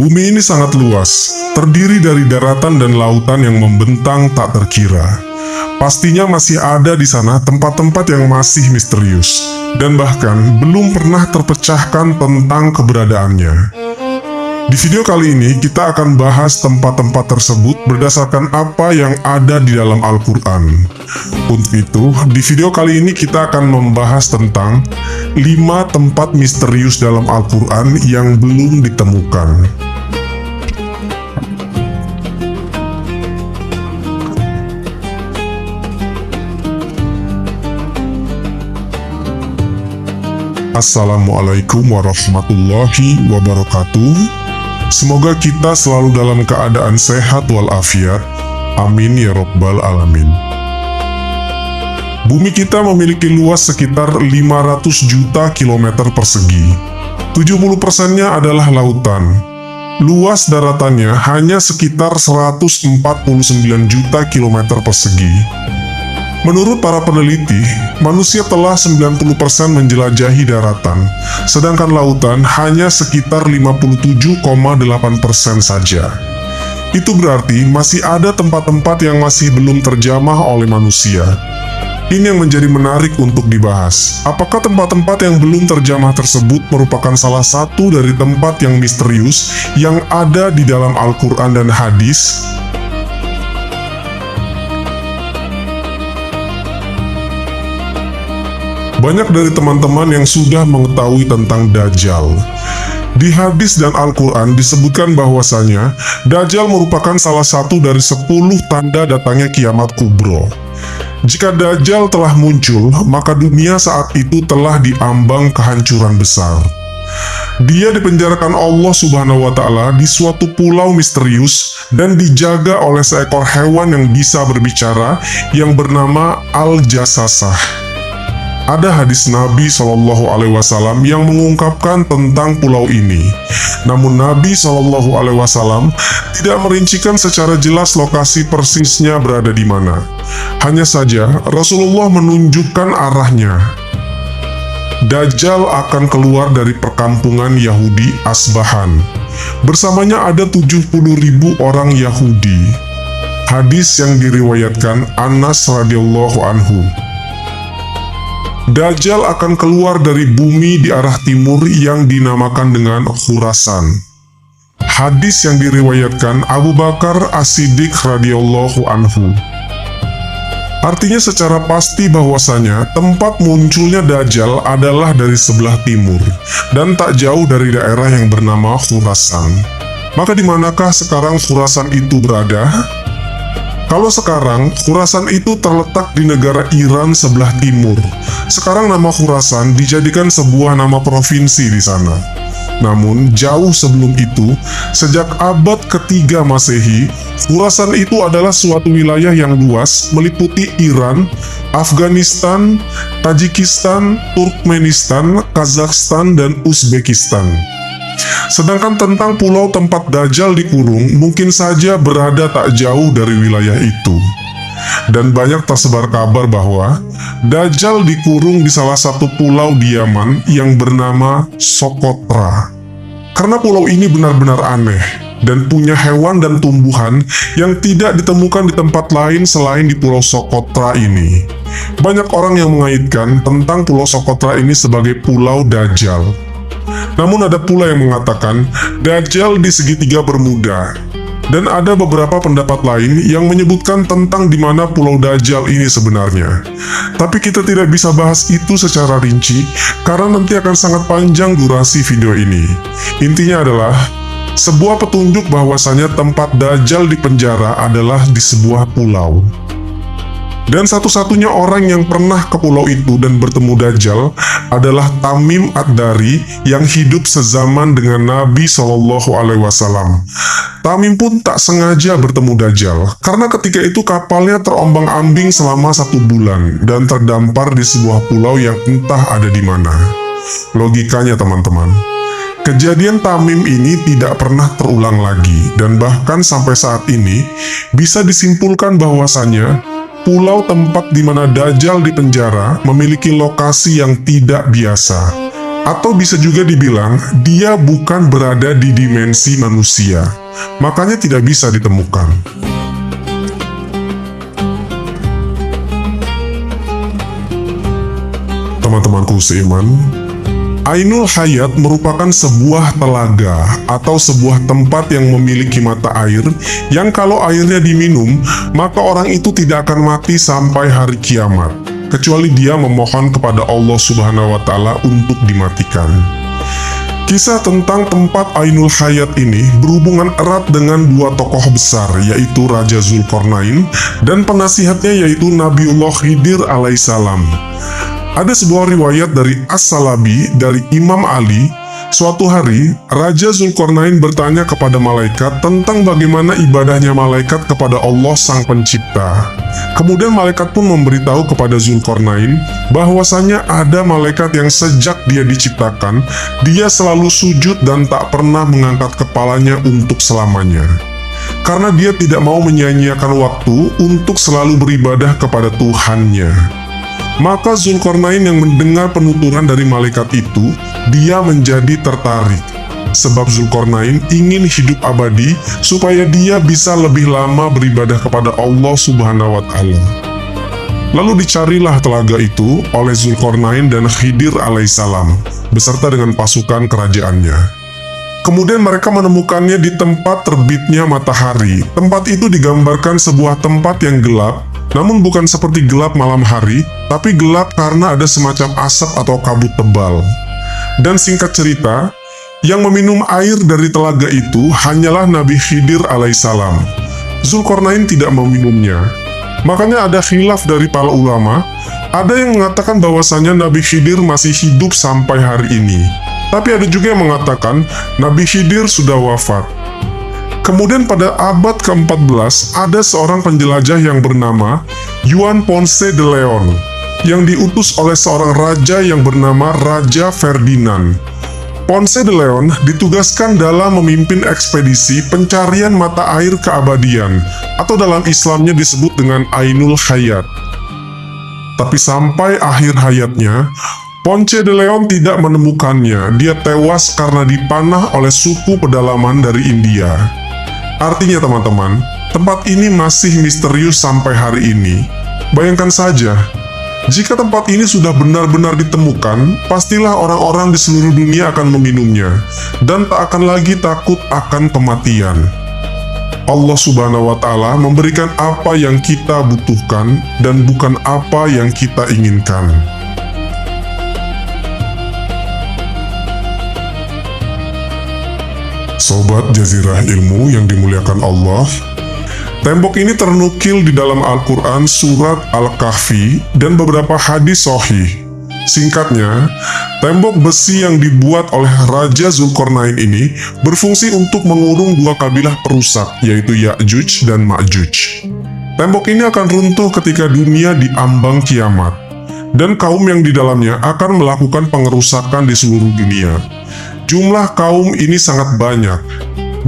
Bumi ini sangat luas, terdiri dari daratan dan lautan yang membentang tak terkira. Pastinya masih ada di sana tempat-tempat yang masih misterius, dan bahkan belum pernah terpecahkan tentang keberadaannya. Di video kali ini, kita akan bahas tempat-tempat tersebut berdasarkan apa yang ada di dalam Al-Quran. Untuk itu, di video kali ini kita akan membahas tentang 5 tempat misterius dalam Al-Quran yang belum ditemukan. Assalamualaikum warahmatullahi wabarakatuh. Semoga kita selalu dalam keadaan sehat walafiat. Amin ya Rabbal Alamin. Bumi kita memiliki luas sekitar 500 juta kilometer persegi. 70%-nya adalah lautan. Luas daratannya hanya sekitar 149 juta kilometer persegi. Menurut para peneliti, manusia telah 90% menjelajahi daratan, sedangkan lautan hanya sekitar 57,8% saja. Itu berarti masih ada tempat-tempat yang masih belum terjamah oleh manusia. Ini yang menjadi menarik untuk dibahas. Apakah tempat-tempat yang belum terjamah tersebut merupakan salah satu dari tempat yang misterius yang ada di dalam Al-Quran dan hadis? Banyak dari teman-teman yang sudah mengetahui tentang Dajjal. Di hadis dan Al-Quran disebutkan bahwasanya Dajjal merupakan salah satu dari 10 tanda datangnya kiamat kubro. Jika Dajjal telah muncul, maka dunia saat itu telah diambang kehancuran besar. Dia dipenjarakan Allah Subhanahu wa Ta'ala di suatu pulau misterius dan dijaga oleh seekor hewan yang bisa berbicara yang bernama Al-Jassasah. Ada hadis Nabi SAW yang mengungkapkan tentang pulau ini. Namun Nabi SAW tidak merincikan secara jelas lokasi persisnya berada di mana. Hanya saja Rasulullah menunjukkan arahnya. Dajjal akan keluar dari perkampungan Yahudi Asbahan. Bersamanya ada 70.000 orang Yahudi. Hadis yang diriwayatkan Anas radhiyallahu anhu. Dajjal akan keluar dari bumi di arah timur yang dinamakan dengan Khurasan. Hadis yang diriwayatkan Abu Bakar As-Siddiq radhiyallahu anhu. Artinya secara pasti bahwasanya tempat munculnya Dajjal adalah dari sebelah timur dan tak jauh dari daerah yang bernama Khurasan. Maka di manakah sekarang Khurasan itu berada? Kalau sekarang, Khurasan itu terletak di negara Iran sebelah timur. Sekarang nama Khurasan dijadikan sebuah nama provinsi di sana. Namun, jauh sebelum itu, sejak abad ketiga Masehi, Khurasan itu adalah suatu wilayah yang luas meliputi Iran, Afghanistan, Tajikistan, Turkmenistan, Kazakhstan, dan Uzbekistan. Sedangkan tentang pulau tempat Dajjal dikurung mungkin saja berada tak jauh dari wilayah itu. Dan banyak tersebar kabar bahwa Dajjal dikurung di salah satu pulau di Yaman yang bernama Socotra. Karena pulau ini benar-benar aneh dan punya hewan dan tumbuhan yang tidak ditemukan di tempat lain selain di pulau Socotra ini. Banyak orang yang mengaitkan tentang pulau Socotra ini sebagai pulau Dajjal. Namun ada pula yang mengatakan Dajjal di segitiga Bermuda. Dan ada beberapa pendapat lain yang menyebutkan tentang di mana pulau Dajjal ini sebenarnya. Tapi kita tidak bisa bahas itu secara rinci karena nanti akan sangat panjang durasi video ini. Intinya adalah sebuah petunjuk bahwasanya tempat Dajjal di penjara adalah di sebuah pulau. Dan satu-satunya orang yang pernah ke pulau itu dan bertemu Dajjal adalah Tamim Ad-Dari yang hidup sezaman dengan Nabi SAW. Tamim pun tak sengaja bertemu Dajjal, karena ketika itu kapalnya terombang-ambing selama 1 bulan dan terdampar di sebuah pulau yang entah ada di mana. Logikanya teman-teman, kejadian Tamim ini tidak pernah terulang lagi, dan bahkan sampai saat ini bisa disimpulkan bahwasannya pulau tempat di mana Dajjal dipenjara memiliki lokasi yang tidak biasa. Atau bisa juga dibilang, dia bukan berada di dimensi manusia, makanya tidak bisa ditemukan. Teman-temanku seiman, Ainul Hayat merupakan sebuah telaga atau sebuah tempat yang memiliki mata air yang kalau airnya diminum, maka orang itu tidak akan mati sampai hari kiamat, kecuali dia memohon kepada Allah Subhanahu wa Ta'ala untuk dimatikan. Kisah tentang tempat Ainul Hayat ini berhubungan erat dengan dua tokoh besar, yaitu Raja Zulkarnain dan penasihatnya yaitu Nabiullah Khidir alaihissalam. Ada sebuah riwayat dari As-Salabi dari Imam Ali. Suatu hari, Raja Zulkarnain bertanya kepada malaikat tentang bagaimana ibadahnya malaikat kepada Allah Sang Pencipta. Kemudian malaikat pun memberitahu kepada Zulkarnain bahwasanya ada malaikat yang sejak dia diciptakan, dia selalu sujud dan tak pernah mengangkat kepalanya untuk selamanya. Karena dia tidak mau menyia-nyiakan waktu untuk selalu beribadah kepada Tuhannya. Maka Zulkarnain yang mendengar penuturan dari malaikat itu, dia menjadi tertarik. Sebab Zulkarnain ingin hidup abadi supaya dia bisa lebih lama beribadah kepada Allah Subhanahu wa Ta'ala. Lalu dicarilah telaga itu oleh Zulkarnain dan Khidir alaihissalam beserta dengan pasukan kerajaannya. Kemudian mereka menemukannya di tempat terbitnya matahari. Tempat itu digambarkan sebuah tempat yang gelap, namun bukan seperti gelap malam hari, tapi gelap karena ada semacam asap atau kabut tebal. Dan singkat cerita, yang meminum air dari telaga itu hanyalah Nabi Khidir alaihissalam. Zulkarnain tidak meminumnya. Makanya ada khilaf dari para ulama, ada yang mengatakan bahwasanya Nabi Khidir masih hidup sampai hari ini. Tapi ada juga yang mengatakan Nabi Khidir sudah wafat. Kemudian pada abad ke-14, ada seorang penjelajah yang bernama Juan Ponce de Leon, yang diutus oleh seorang raja yang bernama Raja Ferdinand. Ponce de Leon ditugaskan dalam memimpin ekspedisi pencarian mata air keabadian, atau dalam Islamnya disebut dengan Ainul Hayat. Tapi sampai akhir hayatnya, Ponce de Leon tidak menemukannya. Dia tewas karena dipanah oleh suku pedalaman dari India. Artinya teman-teman, tempat ini masih misterius sampai hari ini. Bayangkan saja, jika tempat ini sudah benar-benar ditemukan, pastilah orang-orang di seluruh dunia akan meminumnya, dan tak akan lagi takut akan kematian. Allah Subhanahu wa Ta'ala memberikan apa yang kita butuhkan, dan bukan apa yang kita inginkan. Sobat Jazirah Ilmu yang dimuliakan Allah, tembok ini ternukil di dalam Al-Quran surat Al-Kahfi dan beberapa hadis sahih. Singkatnya, tembok besi yang dibuat oleh Raja Zulkarnain ini berfungsi untuk mengurung dua kabilah perusak, yaitu Ya'juj dan Ma'juj. Tembok ini akan runtuh ketika dunia diambang kiamat, dan kaum yang di dalamnya akan melakukan pengerusakan di seluruh dunia. Jumlah kaum ini sangat banyak.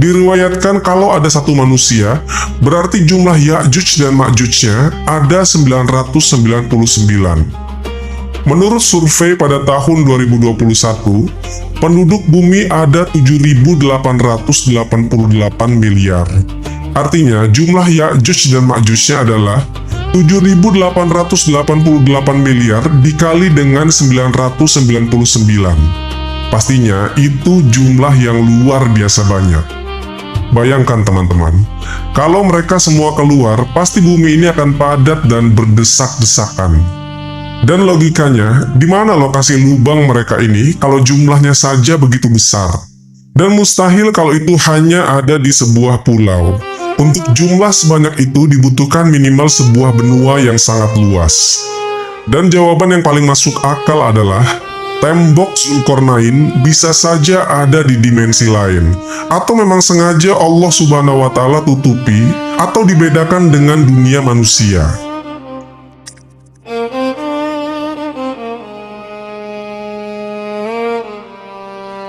Diriwayatkan kalau ada satu manusia, berarti jumlah Ya'juj dan Ma'jujnya ada 999. Menurut survei pada tahun 2021, penduduk bumi ada 7.888 miliar. Artinya, jumlah Ya'juj dan Ma'jujnya adalah 7.888 miliar dikali dengan 999. Pastinya itu jumlah yang luar biasa banyak. Bayangkan teman-teman, kalau mereka semua keluar, pasti bumi ini akan padat dan berdesak-desakan. Dan logikanya, di mana lokasi lubang mereka ini kalau jumlahnya saja begitu besar? Dan mustahil kalau itu hanya ada di sebuah pulau. Untuk jumlah sebanyak itu dibutuhkan minimal sebuah benua yang sangat luas. Dan jawaban yang paling masuk akal adalah tembok Zulkarnain bisa saja ada di dimensi lain, atau memang sengaja Allah Subhanahu wa Ta'ala tutupi atau dibedakan dengan dunia manusia.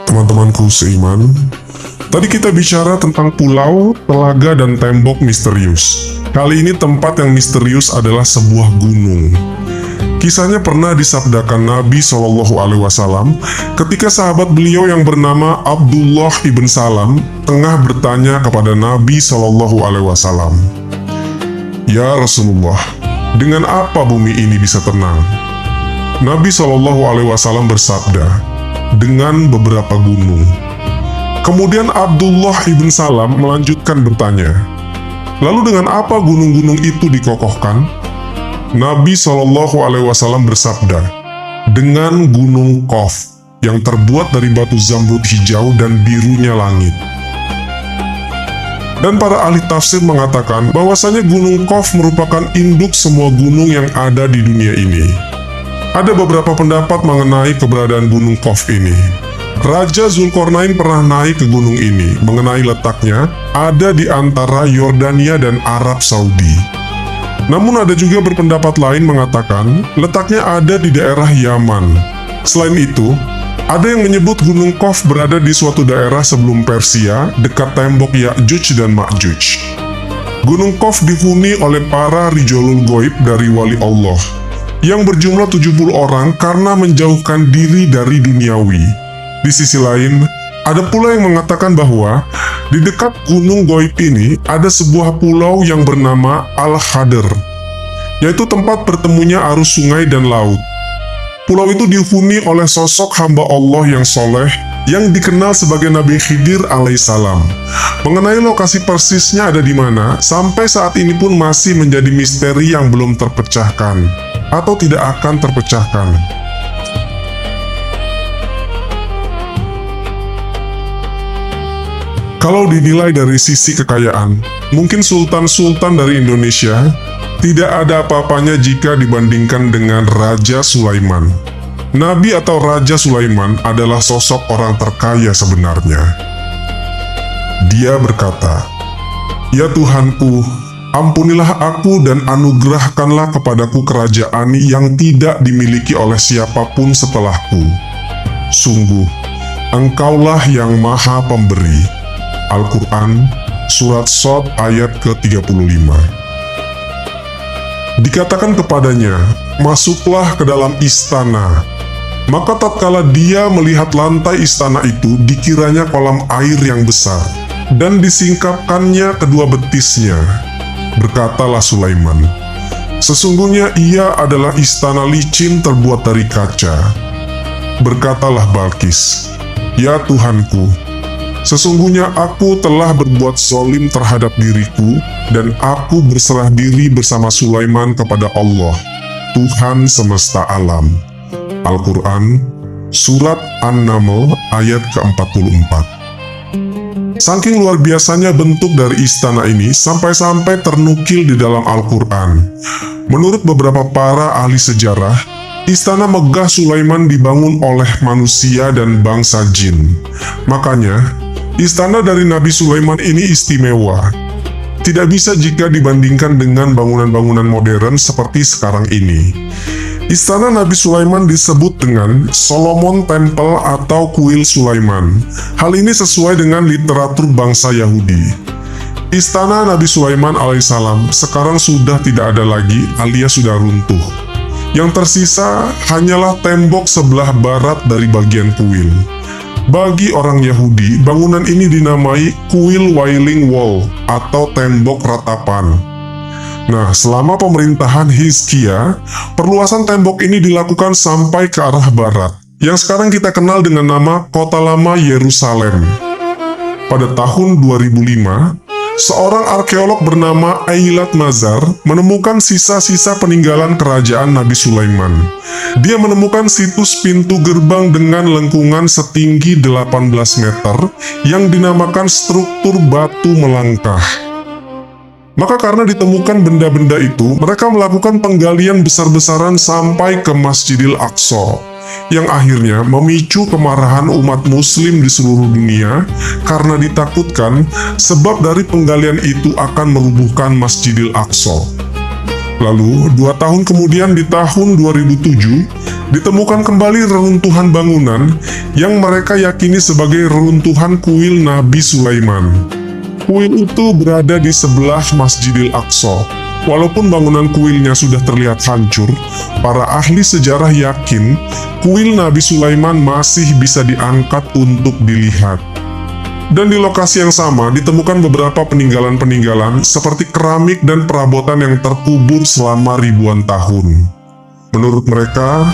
Teman-temanku seiman, tadi kita bicara tentang pulau, telaga, dan tembok misterius. Kali ini tempat yang misterius adalah sebuah gunung. Kisahnya pernah disabdakan Nabi SAW ketika sahabat beliau yang bernama Abdullah ibn Salam tengah bertanya kepada Nabi SAW, "Ya Rasulullah, dengan apa bumi ini bisa tenang?" Nabi SAW bersabda, "Dengan beberapa gunung." Kemudian Abdullah ibn Salam melanjutkan bertanya, "Lalu dengan apa gunung-gunung itu dikokohkan?" Nabi SAW bersabda, "Dengan gunung Qaf yang terbuat dari batu zamrud hijau dan birunya langit." Dan para ahli tafsir mengatakan bahwasanya gunung Qaf merupakan induk semua gunung yang ada di dunia ini. Ada beberapa pendapat mengenai keberadaan gunung Qaf ini. Raja Zulkarnain pernah naik ke gunung ini. Mengenai letaknya, ada di antara Yordania dan Arab Saudi. Namun ada juga berpendapat lain mengatakan letaknya ada di daerah Yaman. Selain itu, ada yang menyebut gunung Qaf berada di suatu daerah sebelum Persia, dekat tembok Ya'juj dan Ma'juj. Gunung Qaf dihuni oleh para rijolul goib dari wali Allah, yang berjumlah 70 orang karena menjauhkan diri dari duniawi. Di sisi lain, ada pula yang mengatakan bahwa di dekat gunung goib ini ada sebuah pulau yang bernama Al-Hadr, yaitu tempat bertemunya arus sungai dan laut. Pulau itu dihuni oleh sosok hamba Allah yang soleh yang dikenal sebagai Nabi Khidir alaihissalam. Mengenai lokasi persisnya ada di mana, sampai saat ini pun masih menjadi misteri yang belum terpecahkan atau tidak akan terpecahkan. Kalau dinilai dari sisi kekayaan, mungkin sultan-sultan dari Indonesia tidak ada apa-apanya jika dibandingkan dengan Raja Sulaiman. Nabi atau Raja Sulaiman adalah sosok orang terkaya sebenarnya. Dia berkata, "Ya Tuhanku, ampunilah aku dan anugerahkanlah kepadaku kerajaan yang tidak dimiliki oleh siapapun setelahku. Sungguh, Engkaulah yang Maha Pemberi." Al-Quran, Surat Shad ayat ke-35. Dikatakan kepadanya, "Masuklah ke dalam istana." Maka tatkala dia melihat lantai istana itu, dikiranya kolam air yang besar, dan disingkapkannya kedua betisnya. Berkatalah Sulaiman, "Sesungguhnya ia adalah istana licin terbuat dari kaca." Berkatalah Balkis, "Ya Tuhanku, sesungguhnya aku telah berbuat zalim terhadap diriku, dan aku berserah diri bersama Sulaiman kepada Allah, Tuhan semesta alam." Al-Quran, Surat An-Naml ayat ke-44. Saking luar biasanya bentuk dari istana ini sampai-sampai ternukil di dalam Al-Quran. Menurut beberapa para ahli sejarah, istana megah Sulaiman dibangun oleh manusia dan bangsa jin. Makanya, istana dari Nabi Sulaiman ini istimewa. Tidak bisa jika dibandingkan dengan bangunan-bangunan modern seperti sekarang ini. Istana Nabi Sulaiman disebut dengan Solomon Temple atau Kuil Sulaiman. Hal ini sesuai dengan literatur bangsa Yahudi. Istana Nabi Sulaiman alaihissalam sekarang sudah tidak ada lagi alias sudah runtuh. Yang tersisa hanyalah tembok sebelah barat dari bagian kuil. Bagi orang Yahudi, bangunan ini dinamai Kuil Wailing Wall atau tembok ratapan. Nah, selama pemerintahan Hizkia, perluasan tembok ini dilakukan sampai ke arah barat, yang sekarang kita kenal dengan nama Kota Lama Yerusalem. Pada tahun 2005, seorang arkeolog bernama Eilat Mazar menemukan sisa-sisa peninggalan kerajaan Nabi Sulaiman. Dia menemukan situs pintu gerbang dengan lengkungan setinggi 18 meter yang dinamakan struktur batu melangkah. Maka karena ditemukan benda-benda itu, mereka melakukan penggalian besar-besaran sampai ke Masjidil Aqsa, yang akhirnya memicu kemarahan umat muslim di seluruh dunia karena ditakutkan sebab dari penggalian itu akan merubuhkan Masjidil Aqsa. Lalu, 2 tahun kemudian di tahun 2007, ditemukan kembali reruntuhan bangunan yang mereka yakini sebagai reruntuhan kuil Nabi Sulaiman. Kuil itu berada di sebelah Masjidil Aqsa, Walaupun bangunan kuilnya sudah terlihat hancur, para ahli sejarah yakin kuil Nabi Sulaiman masih bisa diangkat untuk dilihat. Dan di lokasi yang sama ditemukan beberapa peninggalan-peninggalan seperti keramik dan perabotan yang terkubur selama ribuan tahun. Menurut mereka,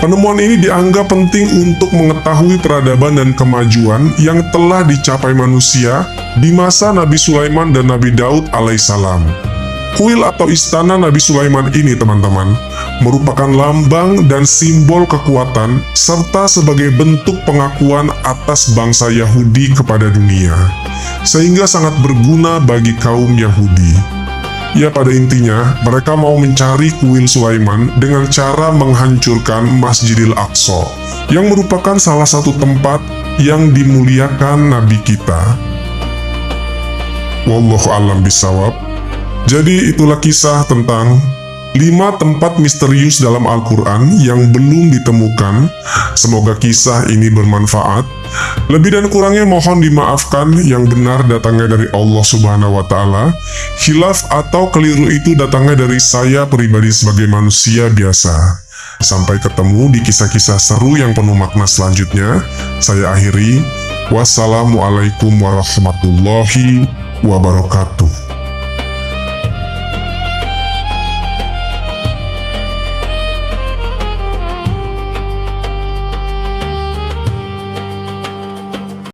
penemuan ini dianggap penting untuk mengetahui peradaban dan kemajuan yang telah dicapai manusia di masa Nabi Sulaiman dan Nabi Daud alaihissalam. Kuil atau istana Nabi Sulaiman ini, teman-teman, merupakan lambang dan simbol kekuatan serta sebagai bentuk pengakuan atas bangsa Yahudi kepada dunia, sehingga sangat berguna bagi kaum Yahudi. Ya, pada intinya, mereka mau mencari kuil Sulaiman dengan cara menghancurkan Masjidil Aqsa, yang merupakan salah satu tempat yang dimuliakan Nabi kita. Wallahu a'lam bishawab. Jadi itulah kisah tentang 5 tempat misterius dalam Al-Quran yang belum ditemukan. Semoga kisah ini bermanfaat. Lebih dan kurangnya mohon dimaafkan, yang benar datangnya dari Allah Subhanahu wa Ta'ala. Khilaf atau keliru itu datangnya dari saya pribadi sebagai manusia biasa. Sampai ketemu di kisah-kisah seru yang penuh makna selanjutnya. Saya akhiri. Wassalamualaikum warahmatullahi wabarakatuh.